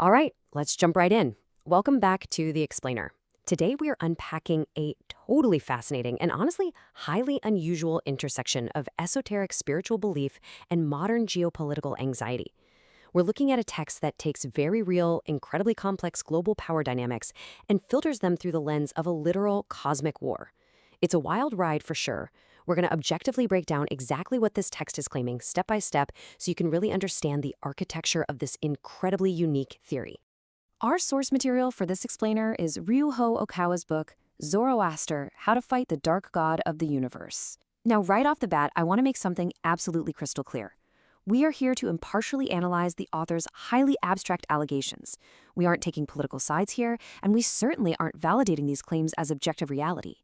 All right, let's jump right in. Welcome back to The Explainer. Today we are unpacking a totally fascinating and honestly highly unusual intersection of esoteric spiritual belief and modern geopolitical anxiety. We're looking at a text that takes very real, incredibly complex global power dynamics and filters them through the lens of a literal cosmic war. It's a wild ride for sure. We're going to objectively break down exactly what this text is claiming step by step so you can really understand the architecture of this incredibly unique theory. Our source material for this explainer is Ryuho Okawa's book, Zoroaster, How to Fight the Dark God of the Universe. Now, right off the bat, I want to make something absolutely crystal clear. We are here to impartially analyze the author's highly abstract allegations. We aren't taking political sides here, and we certainly aren't validating these claims as objective reality.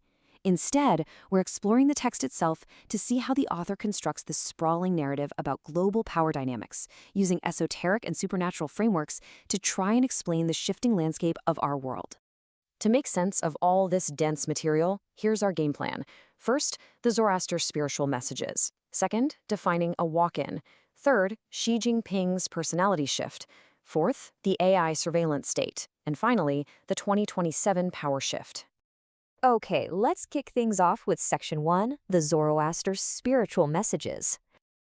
Instead, we're exploring the text itself to see how the author constructs this sprawling narrative about global power dynamics, using esoteric and supernatural frameworks to try and explain the shifting landscape of our world. To make sense of all this dense material, here's our game plan. First, the Zoroaster spiritual messages. Second, defining a walk-in. Third, Xi Jinping's personality shift. Fourth, the AI surveillance state. And finally, the 2027 power shift. Okay, let's kick things off with Section 1, the Zoroaster spiritual messages.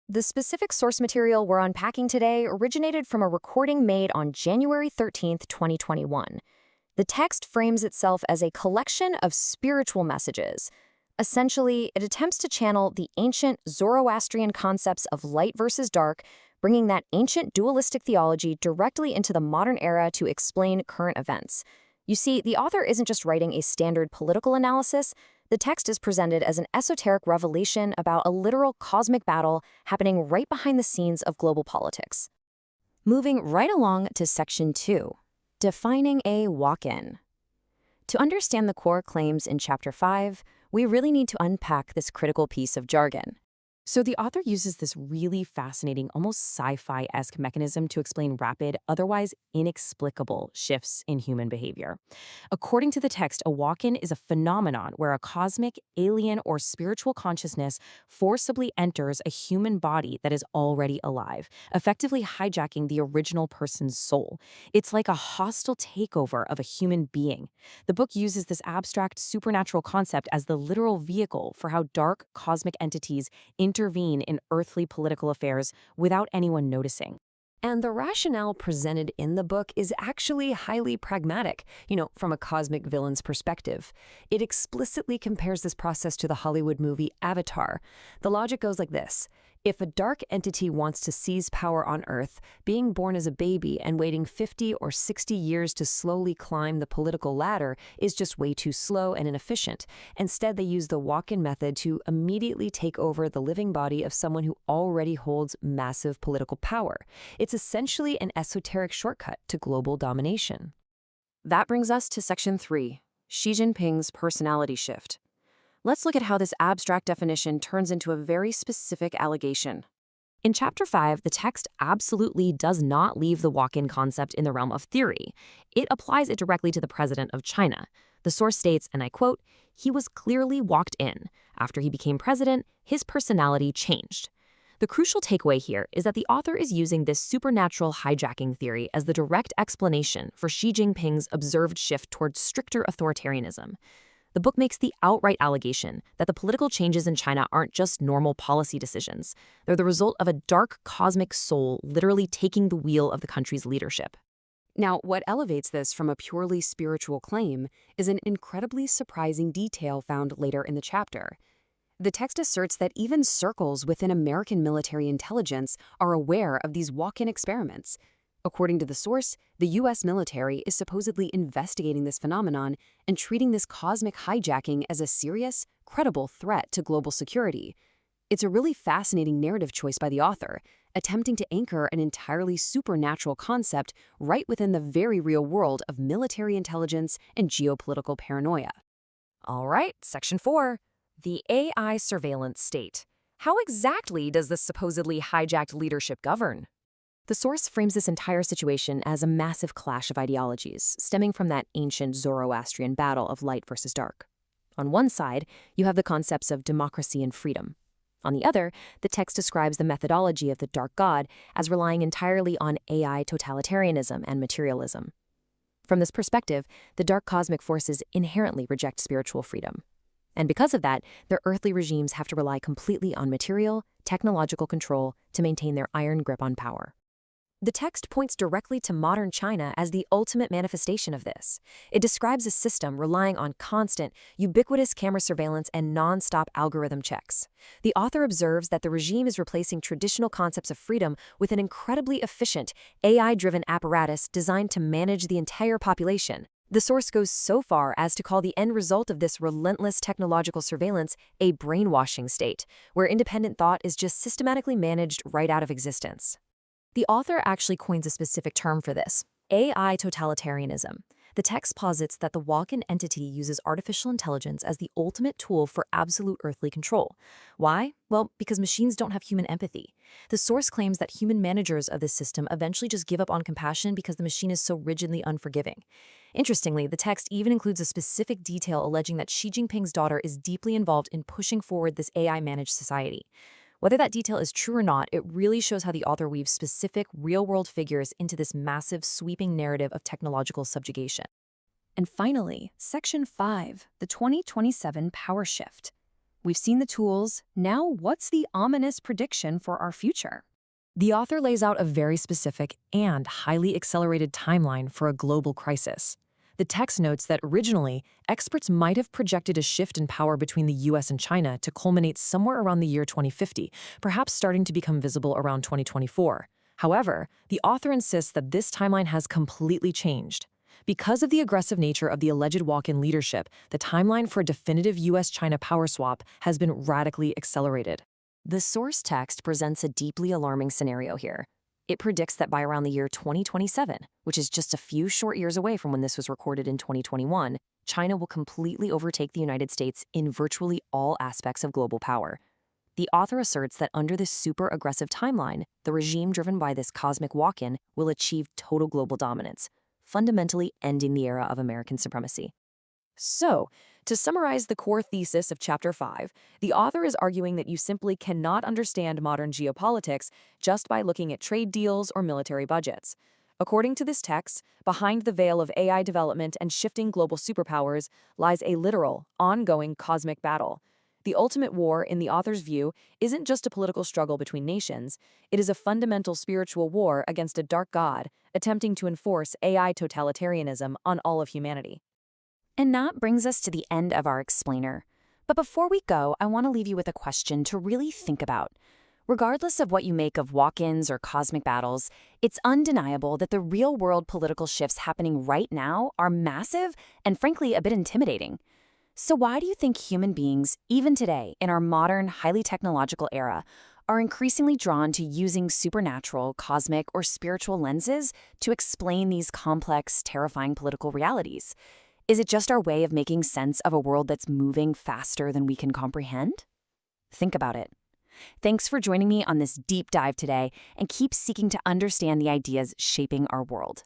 The specific source material we're unpacking today originated from a recording made on January 13th, 2021. The text frames itself as a collection of spiritual messages. Essentially, it attempts to channel the ancient Zoroastrian concepts of light versus dark, bringing that ancient dualistic theology directly into the modern era to explain current events. You see, the author isn't just writing a standard political analysis. The text is presented as an esoteric revelation about a literal cosmic battle happening right behind the scenes of global politics. Moving right along to Section 2, defining a walk-in. To understand the core claims in Chapter 5, we really need to unpack this critical piece of jargon. So the author uses this really fascinating, almost sci-fi-esque mechanism to explain rapid, otherwise inexplicable shifts in human behavior. According to the text, a walk-in is a phenomenon where a cosmic, alien, or spiritual consciousness forcibly enters a human body that is already alive, effectively hijacking the original person's soul. It's like a hostile takeover of a human being. The book uses this abstract supernatural concept as the literal vehicle for how dark cosmic entities intervene in earthly political affairs without anyone noticing. And the rationale presented in the book is actually highly pragmatic, from a cosmic villain's perspective. It explicitly compares this process to the Hollywood movie Avatar. The logic goes like this. If a dark entity wants to seize power on Earth, being born as a baby and waiting 50 or 60 years to slowly climb the political ladder is just way too slow and inefficient. Instead, they use the walk-in method to immediately take over the living body of someone who already holds massive political power. It's essentially an esoteric shortcut to global domination. That brings us to Section 3, Xi Jinping's personality shift. Let's look at how this abstract definition turns into a very specific allegation. In Chapter 5, the text absolutely does not leave the walk-in concept in the realm of theory. It applies it directly to the president of China. The source states, and I quote, "He was clearly walked in. After he became president, his personality changed." The crucial takeaway here is that the author is using this supernatural hijacking theory as the direct explanation for Xi Jinping's observed shift towards stricter authoritarianism. The book makes the outright allegation that the political changes in China aren't just normal policy decisions. They're the result of a dark cosmic soul literally taking the wheel of the country's leadership. Now, what elevates this from a purely spiritual claim is an incredibly surprising detail found later in the chapter. The text asserts that even circles within American military intelligence are aware of these walk-in experiments. According to the source, the U.S. military is supposedly investigating this phenomenon and treating this cosmic hijacking as a serious, credible threat to global security. It's a really fascinating narrative choice by the author, attempting to anchor an entirely supernatural concept right within the very real world of military intelligence and geopolitical paranoia. All right, Section 4, the AI surveillance state. How exactly does this supposedly hijacked leadership govern? The source frames this entire situation as a massive clash of ideologies, stemming from that ancient Zoroastrian battle of light versus dark. On one side, you have the concepts of democracy and freedom. On the other, the text describes the methodology of the dark god as relying entirely on AI totalitarianism and materialism. From this perspective, the dark cosmic forces inherently reject spiritual freedom. And because of that, their earthly regimes have to rely completely on material, technological control to maintain their iron grip on power. The text points directly to modern China as the ultimate manifestation of this. It describes a system relying on constant, ubiquitous camera surveillance and non-stop algorithm checks. The author observes that the regime is replacing traditional concepts of freedom with an incredibly efficient, AI-driven apparatus designed to manage the entire population. The source goes so far as to call the end result of this relentless technological surveillance a brainwashing state, where independent thought is just systematically managed right out of existence. The author actually coins a specific term for this: AI totalitarianism. The text posits that the walk-in entity uses artificial intelligence as the ultimate tool for absolute earthly control. Why? Well, because machines don't have human empathy. The source claims that human managers of this system eventually just give up on compassion because the machine is so rigidly unforgiving. Interestingly, the text even includes a specific detail alleging that Xi Jinping's daughter is deeply involved in pushing forward this AI-managed society. Whether that detail is true or not, it really shows how the author weaves specific, real-world figures into this massive, sweeping narrative of technological subjugation. And finally, Section 5, the 2027 Power Shift. We've seen the tools. Now, what's the ominous prediction for our future? The author lays out a very specific and highly accelerated timeline for a global crisis. The text notes that originally, experts might have projected a shift in power between the US and China to culminate somewhere around the year 2050, perhaps starting to become visible around 2024. However, the author insists that this timeline has completely changed. Because of the aggressive nature of the alleged walk-in leadership, the timeline for a definitive US-China power swap has been radically accelerated. The source text presents a deeply alarming scenario here. It predicts that by around the year 2027, which is just a few short years away from when this was recorded in 2021, China will completely overtake the United States in virtually all aspects of global power. The author asserts that under this super aggressive timeline, the regime driven by this cosmic walk-in will achieve total global dominance, fundamentally ending the era of American supremacy. So, to summarize the core thesis of Chapter 5, the author is arguing that you simply cannot understand modern geopolitics just by looking at trade deals or military budgets. According to this text, behind the veil of AI development and shifting global superpowers lies a literal, ongoing cosmic battle. The ultimate war, in the author's view, isn't just a political struggle between nations. It is a fundamental spiritual war against a dark god, attempting to enforce AI totalitarianism on all of humanity. And that brings us to the end of our explainer. But before we go, I want to leave you with a question to really think about. Regardless of what you make of walk-ins or cosmic battles, it's undeniable that the real-world political shifts happening right now are massive and frankly a bit intimidating. So why do you think human beings, even today, in our modern, highly technological era, are increasingly drawn to using supernatural, cosmic, or spiritual lenses to explain these complex, terrifying political realities? Is it just our way of making sense of a world that's moving faster than we can comprehend? Think about it. Thanks for joining me on this deep dive today, and keep seeking to understand the ideas shaping our world.